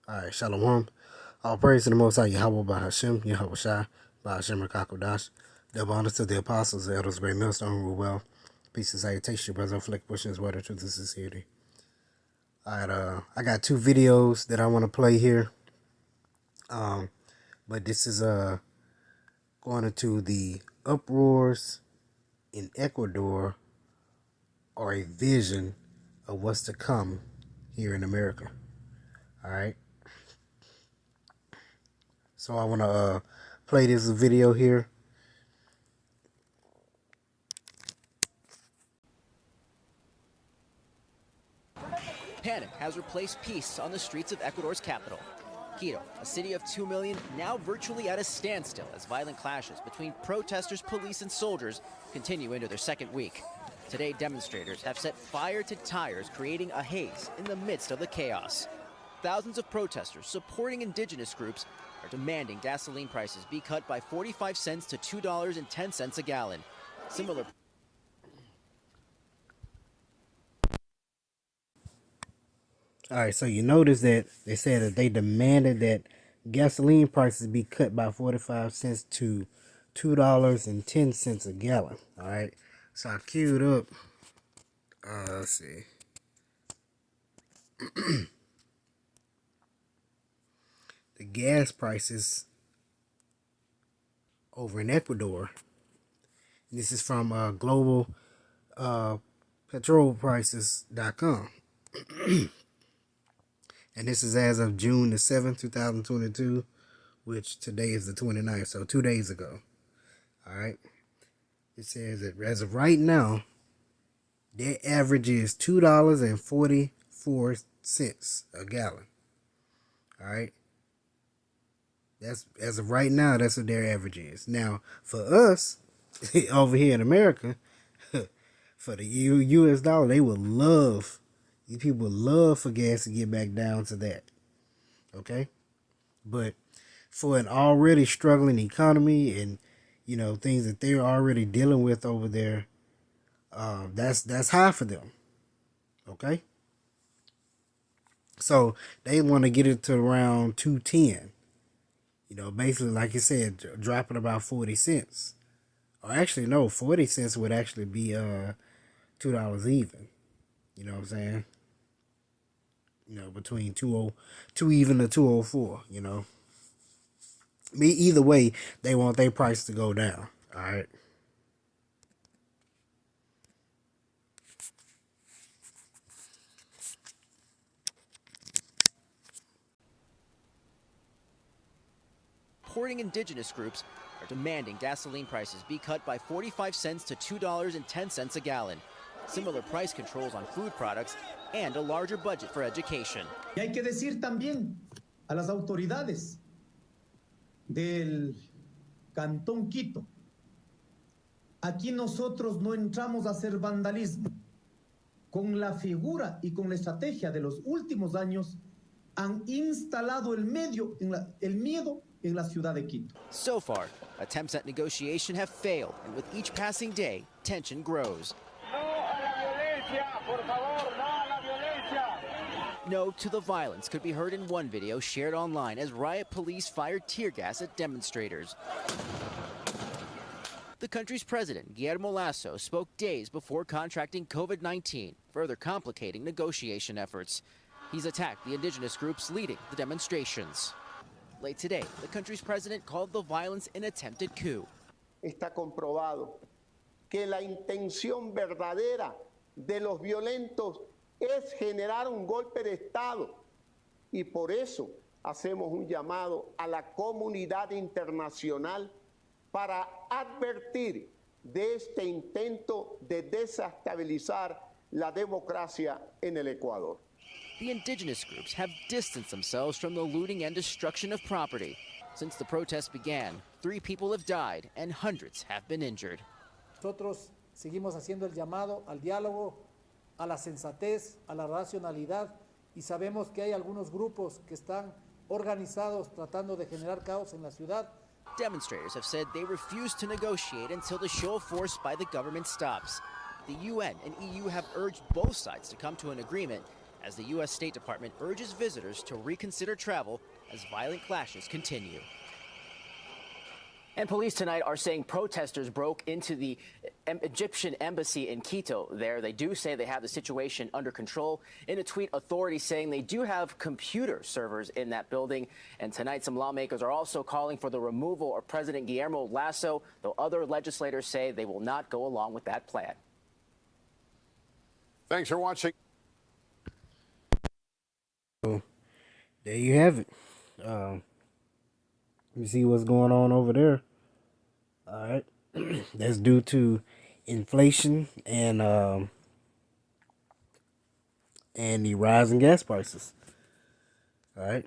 All right, Shalom. All praise to the Most High Yahweh Bahashim, Yahweh Shai, Bahashim Rakakodash. Double honors to the apostles, the elders, great millstone, rule well. Peace and salutation, brothers, afflict pushing word of truth and sincerity. All right, I got two videos that I want to play here. But this is going into the uproars in Ecuador, or a vision of what's to come here in America. All right. So I want to play this video here. Panic has replaced peace on the streets of Ecuador's capital. Quito, a city of 2 million, now virtually at a standstill as violent clashes between protesters, police, and soldiers continue into their second week. Today, demonstrators have set fire to tires, creating a haze in the midst of the chaos. Thousands of protesters supporting indigenous groups are demanding gasoline prices be cut by 45 cents to $2.10 a gallon. Similar. All right, so you notice that they said that they demanded that gasoline prices be cut by 45 cents to $2.10 a gallon. All right, so I queued up. Let's see. The gas prices over in Ecuador. This is from global petrolprices.com. And this is as of June the 7th, 2022, which today is the 29th, so 2 days ago. All right. It says that as of right now, their average is $2.44 a gallon. All right. That's as of right now, that's what their average is. Now, for us, over here in America, for the US dollar, they would love, these people would love for gas to get back down to that. Okay? But for an already struggling economy and, you know, things that they're already dealing with over there, that's high for them. Okay? So they want to get it to around 210. You know, basically, like I said, dropping about 40 cents. Or actually, no, 40 cents would actually be $2 even. You know what I'm saying? You know, between 202 even to 204, you know. Either way, they want their price to go down. All right. Supporting indigenous groups are demanding gasoline prices be cut by 45 cents to $2.10 a gallon. Similar price controls on food products and a larger budget for education. Y hay que decir también a las autoridades del Cantón Quito, aquí nosotros no entramos a hacer vandalismo. Con la figura y con la estrategia de los últimos años han instalado el miedo en la ciudad de Quito. So far, attempts at negotiation have failed, and with each passing day, tension grows. No to the violence could be heard in one video shared online as riot police fired tear gas at demonstrators. The country's president, Guillermo Lasso, spoke days before contracting COVID-19, further complicating negotiation efforts. He's attacked the indigenous groups leading the demonstrations. Late today, the country's president called the violence an attempted coup. Está comprobado que la intención verdadera de los violentos es generar un golpe de Estado, y por eso hacemos un llamado a la comunidad internacional para advertir de este intento de desestabilizar la democracia en el Ecuador. The indigenous groups have distanced themselves from the looting and destruction of property. Since the protests began, 3 people have died and hundreds have been injured. Nosotros seguimos haciendo el llamado al diálogo, a la sensatez, a la racionalidad, y sabemos que hay algunos grupos que están organizados tratando de generar caos en la ciudad. Demonstrators have said they refuse to negotiate until the show of force by the government stops. The UN and EU have urged both sides to come to an agreement as the U.S. State Department urges visitors to reconsider travel as violent clashes continue. And police tonight are saying protesters broke into the Egyptian embassy in Quito. There, they do say they have the situation under control. In a tweet, authorities saying they do have computer servers in that building. And tonight, some lawmakers are also calling for the removal of President Guillermo Lasso, though other legislators say they will not go along with that plan. Thanks for watching. So, there you have it. You see what's going on over there. All right. That's due to inflation and the rise in gas prices. All right.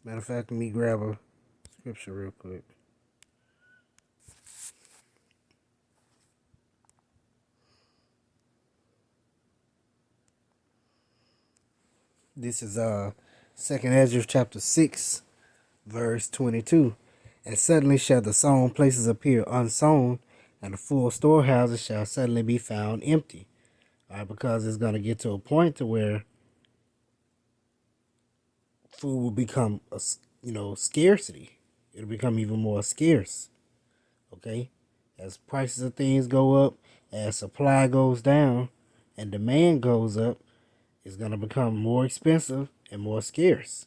Matter of fact, let me grab a scripture real quick. This is 2nd Ezra chapter 6. Verse 22, and suddenly shall the sown places appear unsown, and the full storehouses shall suddenly be found empty. All right, because it's going to get to a point to where food will become a scarcity. It'll become even more scarce. Okay, as prices of things go up, as supply goes down, and demand goes up, it's going to become more expensive and more scarce.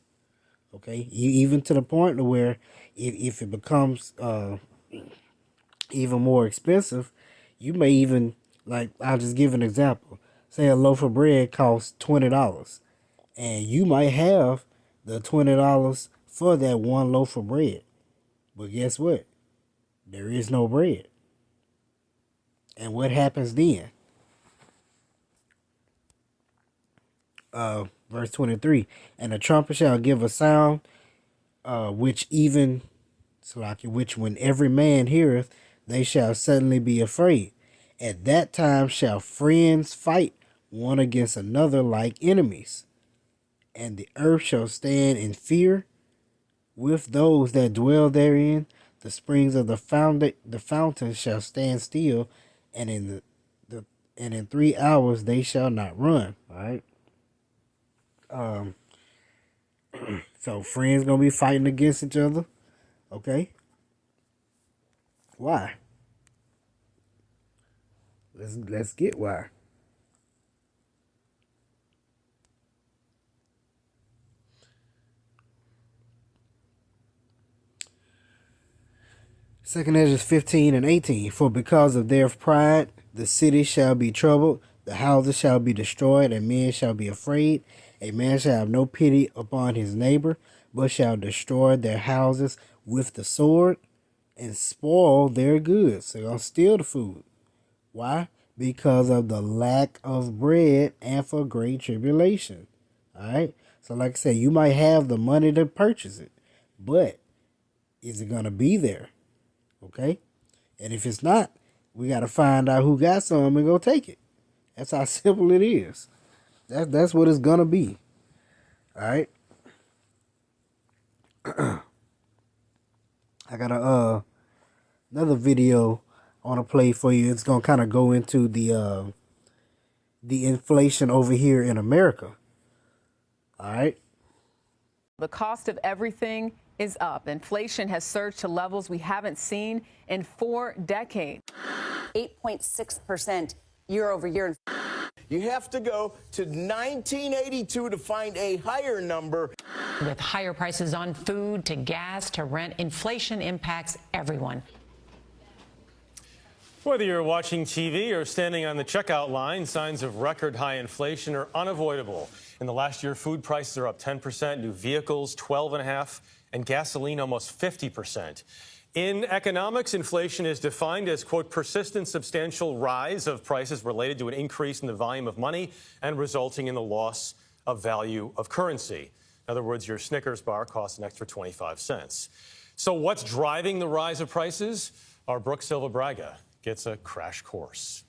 Okay, even to the point where if it becomes even more expensive, you may even, like, I'll just give an example. Say a loaf of bread costs $20, and you might have the $20 for that one loaf of bread. But guess what? There is no bread. And what happens then? Verse 23, and the trumpet shall give a sound, which when every man heareth, they shall suddenly be afraid. At that time shall friends fight one against another like enemies, and the earth shall stand in fear with those that dwell therein. The springs of the fountains shall stand still, and in 3 hours they shall not run. All right. So friends gonna be fighting against each other. Okay. Why? Let's get why. Second Ezra 15 and 18. For because of their pride, the city shall be troubled, the houses shall be destroyed, and men shall be afraid. A man shall have no pity upon his neighbor, but shall destroy their houses with the sword and spoil their goods. So they're going to steal the food. Why? Because of the lack of bread and for great tribulation. All right? So like I said, you might have the money to purchase it, but is it going to be there? Okay? And if it's not, we got to find out who got some and go take it. That's how simple it is. That's what it's gonna be. All right. I got another video on a play for you. It's gonna kind of go into the inflation over here in America. All right. The cost of everything is up. Inflation has surged to levels we haven't seen in 4 decades. 8.6% year over year. You have to go to 1982 to find a higher number. With higher prices on food, to gas, to rent, inflation impacts everyone. Whether you're watching TV or standing on the checkout line, signs of record high inflation are unavoidable. In the last year, food prices are up 10%, new vehicles 12.5%, and gasoline almost 50%. In economics, inflation is defined as, quote, persistent substantial rise of prices related to an increase in the volume of money and resulting in the loss of value of currency. In other words, your Snickers bar costs an extra 25 cents. So what's driving the rise of prices? Our Brooke Silva Braga gets a crash course.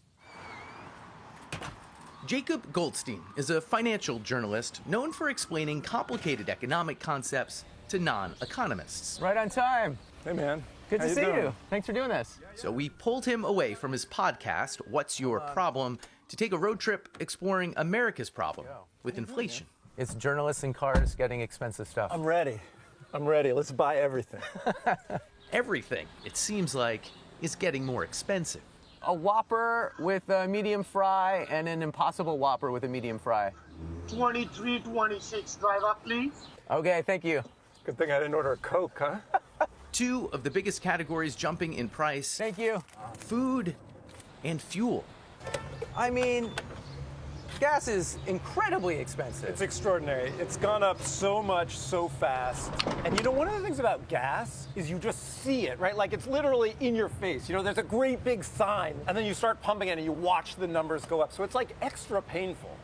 Jacob Goldstein is a financial journalist known for explaining complicated economic concepts to non-economists. Right on time. Hey, man. Good to see you. Thanks for doing this. So we pulled him away from his podcast, What's Your Problem?, to take a road trip exploring America's problem with inflation. It's journalists in cars getting expensive stuff. I'm ready. Let's buy everything. Everything, it seems like, is getting more expensive. A Whopper with a medium fry and an Impossible Whopper with a medium fry. 2326, drive up, please. Okay, thank you. Good thing I didn't order a Coke, huh? Two of the biggest categories jumping in price. Thank you. Food and fuel. I mean, gas is incredibly expensive. It's extraordinary. It's gone up so much so fast. And you know, one of the things about gas is you just see it, right? Like it's literally in your face. You know, there's a great big sign, and then you start pumping it and you watch the numbers go up. So it's like extra painful.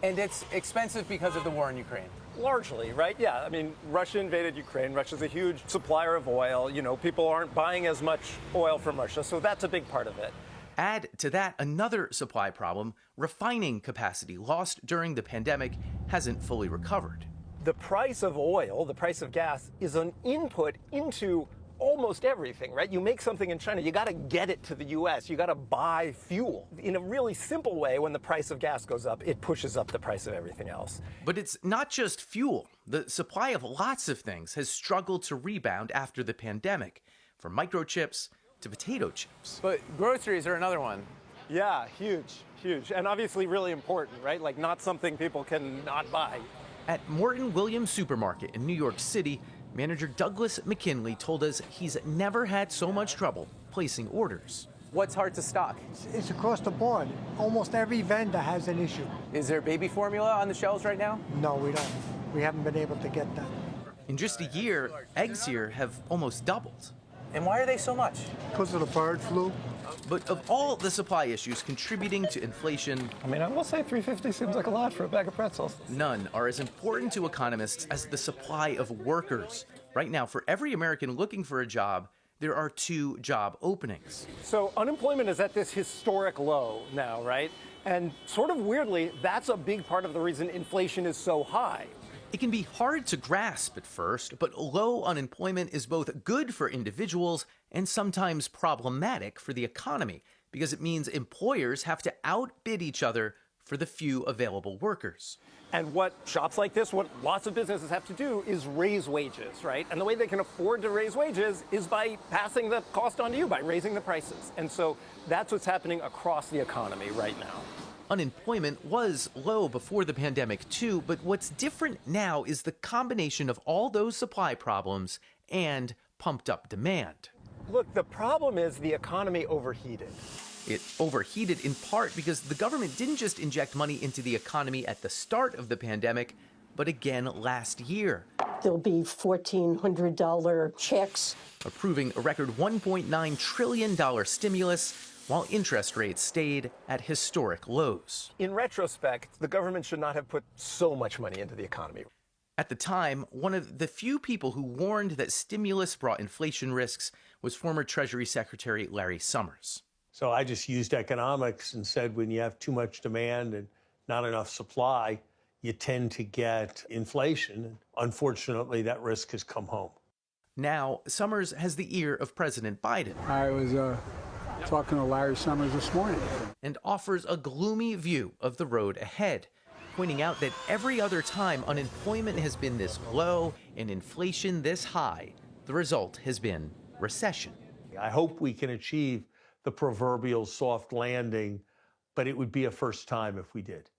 And it's expensive because of the war in Ukraine. Largely, right? Yeah, I mean, Russia invaded Ukraine. Russia's a huge supplier of oil. You know, people aren't buying as much oil from Russia, so that's a big part of it. Add to that another supply problem. Refining capacity lost during the pandemic hasn't fully recovered. The price of oil, the price of gas, is an input into almost everything, right? You make something in China, you got to get it to the U.S. You got to buy fuel. In a really simple way, when the price of gas goes up, it pushes up the price of everything else. But it's not just fuel. The supply of lots of things has struggled to rebound after the pandemic, from microchips to potato chips. But groceries are another one. Yeah, huge. And obviously really important, right? Like not something people can not buy. At Morton Williams Supermarket in New York City, manager Douglas McKinley told us he's never had so much trouble placing orders. What's hard to stock? It's across the board. Almost every vendor has an issue. Is there baby formula on the shelves right now? No, we don't. We haven't been able to get that. In just a year, eggs here have almost doubled. And why are they so much? Because of the bird flu. But of all the supply issues contributing to inflation, I mean, I will say $3.50 seems like a lot for a bag of pretzels. None are as important to economists as the supply of workers. Right now, for every American looking for a job, there are 2 job openings. So unemployment is at this historic low now, right? And sort of weirdly, that's a big part of the reason inflation is so high. It can be hard to grasp at first, but low unemployment is both good for individuals and sometimes problematic for the economy because it means employers have to outbid each other for the few available workers. And what shops like this, what lots of businesses have to do is raise wages, right? And the way they can afford to raise wages is by passing the cost on to you, by raising the prices. And so that's what's happening across the economy right now. Unemployment was low before the pandemic too, but what's different now is the combination of all those supply problems and pumped up demand. Look, the problem is the economy overheated. It overheated in part because the government didn't just inject money into the economy at the start of the pandemic, but again last year. There'll be $1,400 checks. Approving a record $1.9 trillion stimulus, while interest rates stayed at historic lows. In retrospect, the government should not have put so much money into the economy. At the time, one of the few people who warned that stimulus brought inflation risks was former Treasury Secretary Larry Summers. So I just used economics and said when you have too much demand and not enough supply, you tend to get inflation. And unfortunately, that risk has come home. Now, Summers has the ear of President Biden. I was talking to Larry Summers this morning. And offers a gloomy view of the road ahead, pointing out that every other time unemployment has been this low and inflation this high, the result has been recession. I hope we can achieve the proverbial soft landing, but it would be a first time if we did.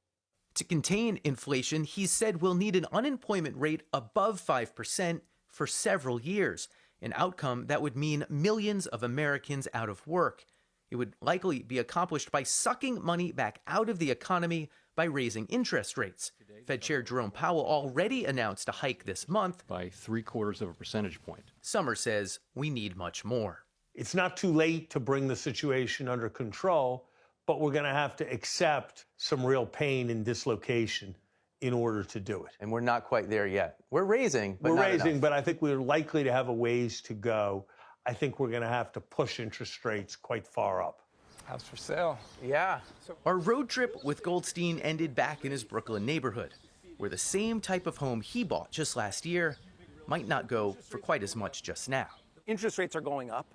To contain inflation, he said we'll need an unemployment rate above 5% for several years, an outcome that would mean millions of Americans out of work. It would likely be accomplished by sucking money back out of the economy by raising interest rates. Fed Chair Jerome Powell already announced a hike this month by 0.75 percentage point. Summers says we need much more. It's not too late to bring the situation under control, but we're going to have to accept some real pain and dislocation in order to do it. And we're not quite there yet. We're raising, but not enough. But I think we're likely to have a ways to go. I think we're going to have to push interest rates quite far up. House for sale. Yeah. Our road trip with Goldstein ended back in his Brooklyn neighborhood, where the same type of home he bought just last year might not go for quite as much just now. Interest rates are going up.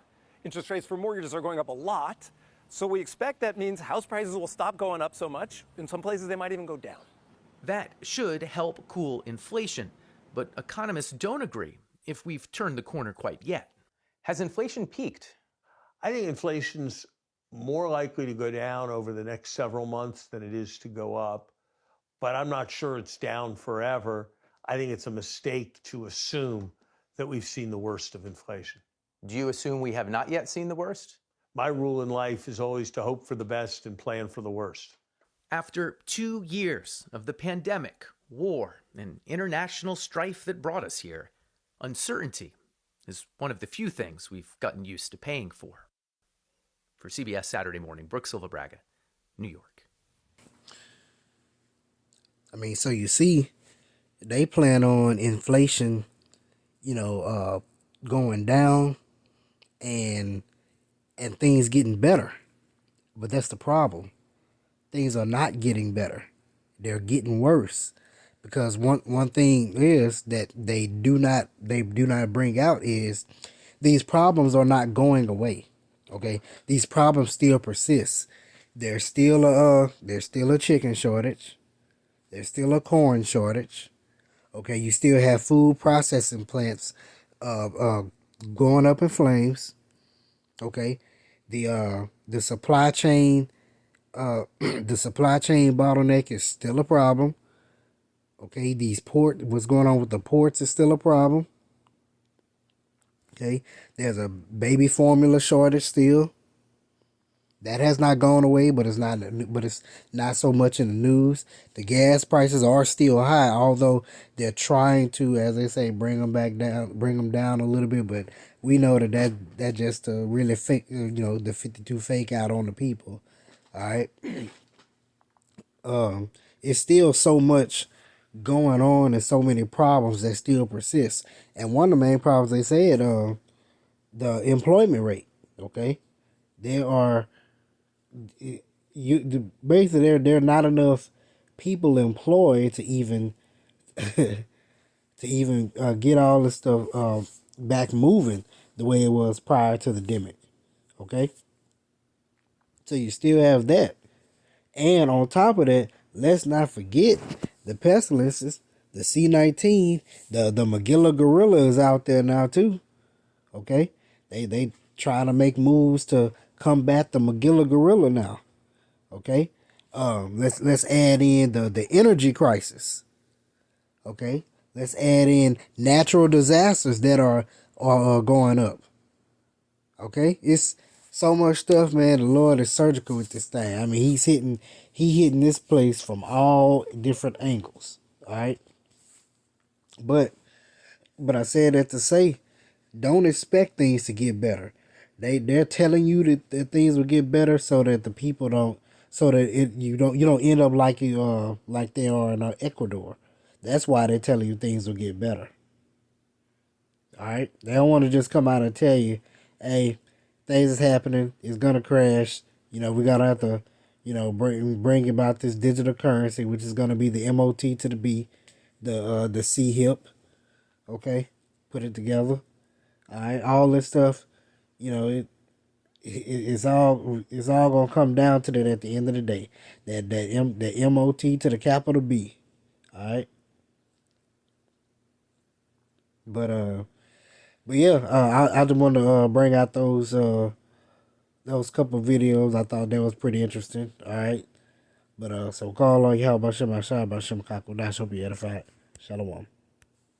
Interest rates for mortgages are going up a lot. So we expect that means house prices will stop going up so much. In some places, they might even go down. That should help cool inflation, but economists don't agree if we've turned the corner quite yet. Has inflation peaked? I think inflation's more likely to go down over the next several months than it is to go up, but I'm not sure it's down forever. I think it's a mistake to assume that we've seen the worst of inflation. Do you assume we have not yet seen the worst? My rule in life is always to hope for the best and plan for the worst. After 2 years of the pandemic, war, and international strife that brought us here, uncertainty is one of the few things we've gotten used to paying for. For CBS Saturday Morning, Brooke Silva Braga, New York. I mean, so you see, they plan on inflation, going down and things getting better. But that's the problem. Things are not getting better. They're getting worse. Because one thing is that they do not bring out is these problems are not going away. Okay? These problems still persist. There's still a chicken shortage. There's still a corn shortage. Okay, you still have food processing plants going up in flames. Okay, the supply chain bottleneck is still a problem. Okay, what's going on with the ports is still a problem. Okay, there's a baby formula shortage still. That has not gone away, but it's not so much in the news. The gas prices are still high, although they're trying to, as they say, bring them down a little bit. But we know that just really fake, the 52 fake out on the people. All right. It's still so much going on and so many problems that still persist. And one of the main problems they said, the employment rate. Okay, there are. Basically there are not enough people employed to even get all this stuff back moving the way it was prior to the demic. Okay, so you still have that, and on top of that, let's not forget the pestilences, the C-19, the Magilla gorilla is out there now too. Okay, they trying to make moves to combat the Magilla gorilla now. Okay, let's add in the energy crisis. Okay, let's add in natural disasters that are going up. Okay, it's so much stuff, man. The Lord is surgical with this thing. I mean, He hitting this place from all different angles. All right, but I said that to say, don't expect things to get better. They're telling you that things will get better so that the people don't, so that you don't end up like they are in Ecuador. That's why they're telling you things will get better. All right, they don't want to just come out and tell you, hey, things is happening, it's gonna crash. We're gonna have to, bring about this digital currency, which is gonna be the MOT to the B, the C hip. Okay, put it together. All right, all this stuff. It's all gonna come down to that at the end of the day. The MOT to the capital B. All right. But yeah, I just wanted to bring out those couple of videos. I thought that was pretty interesting. All right. But so call on Yahweh Bashem Ashab Bashem Kakudash. Hope you edified. Shalom.